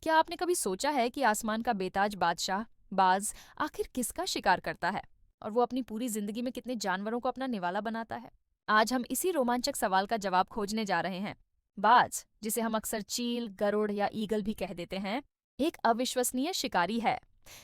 क्या आपने कभी सोचा है कि आसमान का बेताज बादशाह बाज आखिर किसका शिकार करता है और वो अपनी पूरी जिंदगी में कितने जानवरों को अपना निवाला बनाता है? आज हम इसी रोमांचक सवाल का जवाब खोजने जा रहे हैं। बाज, जिसे हम अक्सर चील, गरुड़ या ईगल भी कह देते हैं, एक अविश्वसनीय शिकारी है।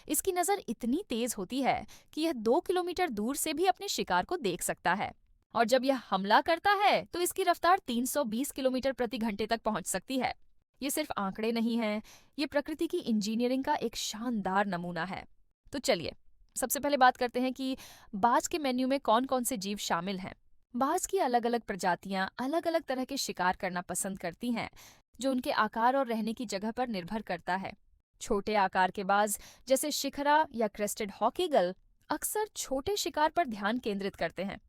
इसकी नजर इतनी तेज होती है कि यह 2 किलोमीटर दूर से भी अपने शिकार को देख सकता है। और जब यह हमला करता है तो इसकी रफ्तार 320 किलोमीटर प्रति घंटे तक पहुंच सकती है। ये सिर्फ आंकड़े नहीं हैं, ये प्रकृति की इंजीनियरिंग का एक शानदार नमूना है। तो चलिए, सबसे पहले बात करते हैं कि बाज के मेन्यू में कौन कौन से जीव शामिल हैं। बाज की अलग अलग प्रजातियां अलग अलग तरह के शिकार करना पसंद करती हैं, जो उनके आकार और रहने की जगह पर निर्भर करता है। छोटे आकार के बाज, जैसे शिखरा या क्रेस्टेड हॉक ईगल, अक्सर छोटे शिकार पर ध्यान केंद्रित करते हैं।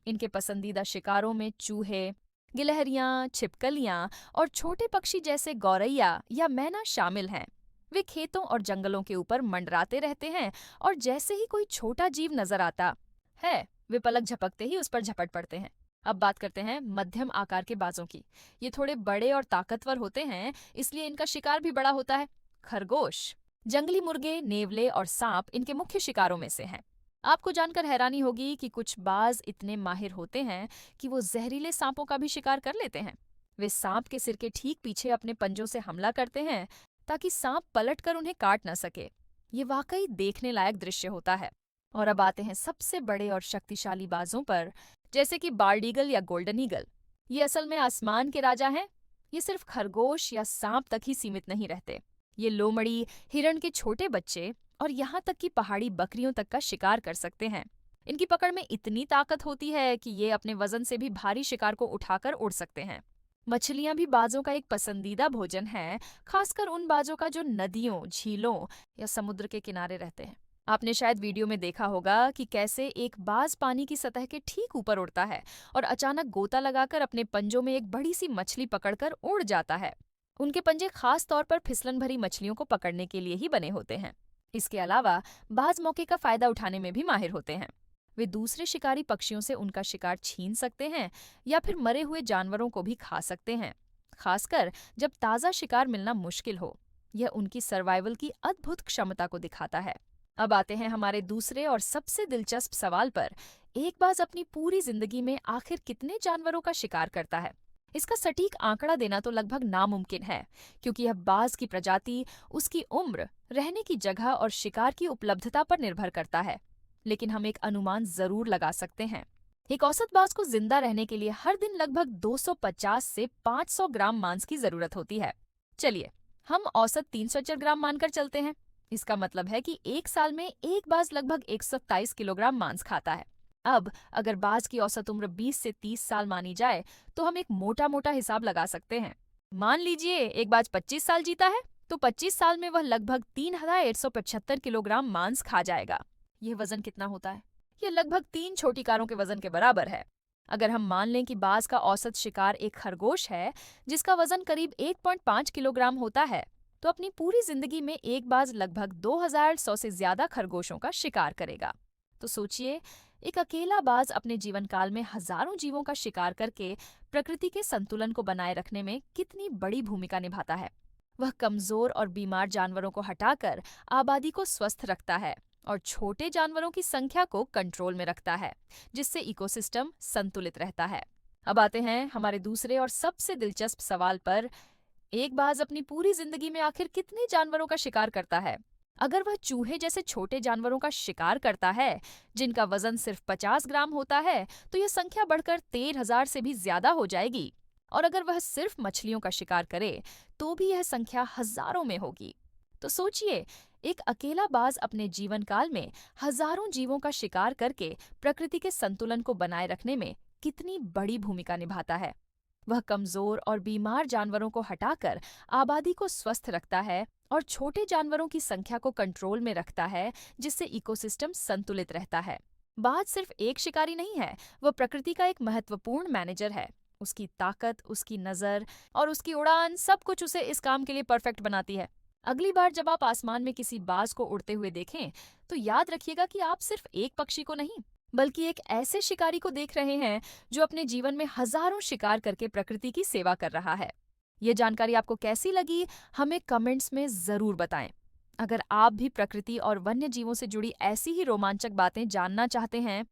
इनके पसंदीदा शिकारों में चूहे, गिलहरियां, छिपकलियां और छोटे पक्षी जैसे गौरैया या मैना शामिल हैं। वे खेतों और जंगलों के ऊपर मंडराते रहते हैं और जैसे ही कोई छोटा जीव नजर आता है, वे पलक झपकते ही उस पर झपट पड़ते हैं। अब बात करते हैं मध्यम आकार के बाजों की। ये थोड़े बड़े और ताकतवर होते हैं, इसलिए इनका शिकार भी बड़ा होता है। खरगोश, जंगली मुर्गे, नेवले और सांप इनके मुख्य शिकारों में से हैं। आपको जानकर हैरानी होगी कि कुछ बाज इतने माहिर होते हैं कि वो जहरीले सांपों का भी शिकार कर लेते हैं। वे सांप के सिर के ठीक पीछे अपने पंजों से हमला करते हैं ताकि सांप पलटकर उन्हें काट न सके। ये वाकई देखने लायक दृश्य होता है। और अब आते हैं सबसे बड़े और शक्तिशाली बाजों पर, जैसे कि बाल्ड ईगल या गोल्डन ईगल। ये असल में आसमान के राजा हैं। ये सिर्फ खरगोश या सांप तक ही सीमित नहीं रहते। ये लोमड़ी, हिरण के छोटे बच्चे और यहाँ तक कि पहाड़ी बकरियों तक का शिकार कर सकते हैं। इनकी पकड़ में इतनी ताकत होती है कि ये अपने वजन से भी भारी शिकार को उठाकर उड़ सकते हैं। मछलियां भी बाजों का एक पसंदीदा भोजन है, खासकर उन बाजों का जो नदियों, झीलों या समुद्र के किनारे रहते हैं। आपने शायद वीडियो में देखा होगा कि कैसे एक बाज पानी की सतह के ठीक ऊपर उड़ता है और अचानक गोता लगाकर अपने पंजों में एक बड़ी सी मछली पकड़कर उड़ जाता है। उनके पंजे खास तौर पर फिसलन भरी मछलियों को पकड़ने के लिए ही बने होते हैं। इसके अलावा बाज मौके का फायदा उठाने में भी माहिर होते हैं। वे दूसरे शिकारी पक्षियों से उनका शिकार छीन सकते हैं या फिर मरे हुए जानवरों को भी खा सकते हैं, खासकर जब ताज़ा शिकार मिलना मुश्किल हो। यह उनकी सर्वाइवल की अद्भुत क्षमता को दिखाता है। अब आते हैं हमारे दूसरे और सबसे दिलचस्प सवाल पर। एक बाज अपनी पूरी जिंदगी में आखिर कितने जानवरों का शिकार करता है? इसका सटीक आंकड़ा देना तो लगभग नामुमकिन है, क्योंकि यह बाज की प्रजाति, उसकी उम्र, रहने की जगह और शिकार की उपलब्धता पर निर्भर करता है। लेकिन हम एक अनुमान जरूर लगा सकते हैं। एक औसत बाज को जिंदा रहने के लिए हर दिन लगभग 250 से 500 ग्राम मांस की जरूरत होती है। चलिए, हम औसत 370 ग्राम मानकर चलते हैं। इसका मतलब है कि एक साल में एक बाज लगभग 127 किलोग्राम मांस खाता है। अब अगर बाज की औसत उम्र 20 से 30 साल मानी जाए तो हम एक मोटा मोटा हिसाब लगा सकते हैं। मान लीजिए एक बाज 25 साल जीता है, तो 25 साल में वह लगभग 3175 किलोग्राम मांस खा जाएगा। यह वजन कितना होता है? यह लगभग 3 छोटी कारों के वजन के बराबर है। अगर हम मान लें कि बाज का औसत शिकार एक खरगोश है, जिसका वजन करीब 1.5 किलोग्राम होता है, तो अपनी पूरी जिंदगी में एक बाज लगभग 2100 से ज्यादा खरगोशों का शिकार करेगा। तो सोचिए, एक अकेला बाज अपने जीवन काल में हजारों जीवों का शिकार करके प्रकृति के संतुलन को बनाए रखने में कितनी बड़ी भूमिका निभाता है। वह कमजोर और बीमार जानवरों को हटाकर आबादी को स्वस्थ रखता है और छोटे जानवरों की संख्या को कंट्रोल में रखता है, जिससे इकोसिस्टम संतुलित रहता है। अब आते हैं हमारे दूसरे और सबसे दिलचस्प सवाल पर। एक बाज अपनी पूरी जिंदगी में आखिर कितने जानवरों का शिकार करता है? अगर वह चूहे जैसे छोटे जानवरों का शिकार करता है, जिनका वजन सिर्फ 50 ग्राम होता है, तो यह संख्या बढ़कर 13,000 से भी ज्यादा हो जाएगी। और अगर वह सिर्फ मछलियों का शिकार करे, तो भी यह संख्या हजारों में होगी। तो सोचिए, एक अकेला बाज अपने जीवन काल में हजारों जीवों का शिकार करके प्रकृति के संतुलन को बनाए रखने में कितनी बड़ी भूमिका निभाता है। वह कमजोर और बीमार जानवरों को हटाकर आबादी को स्वस्थ रखता है और छोटे जानवरों की संख्या को कंट्रोल में रखता है, जिससे इकोसिस्टम संतुलित रहता है। बाज सिर्फ एक शिकारी नहीं है, वह प्रकृति का एक महत्वपूर्ण मैनेजर है। उसकी ताकत, उसकी नजर और उसकी उड़ान, सब कुछ उसे इस काम के लिए परफेक्ट बनाती है। अगली बार जब आप आसमान में किसी बाज को उड़ते हुए देखें, तो याद रखिएगा कि आप सिर्फ एक पक्षी को नहीं, बल्कि एक ऐसे शिकारी को देख रहे हैं जो अपने जीवन में हजारों शिकार करके प्रकृति की सेवा कर रहा है। ये जानकारी आपको कैसी लगी, हमें कमेंट्स में ज़रूर बताएं। अगर आप भी प्रकृति और वन्य जीवों से जुड़ी ऐसी ही रोमांचक बातें जानना चाहते हैं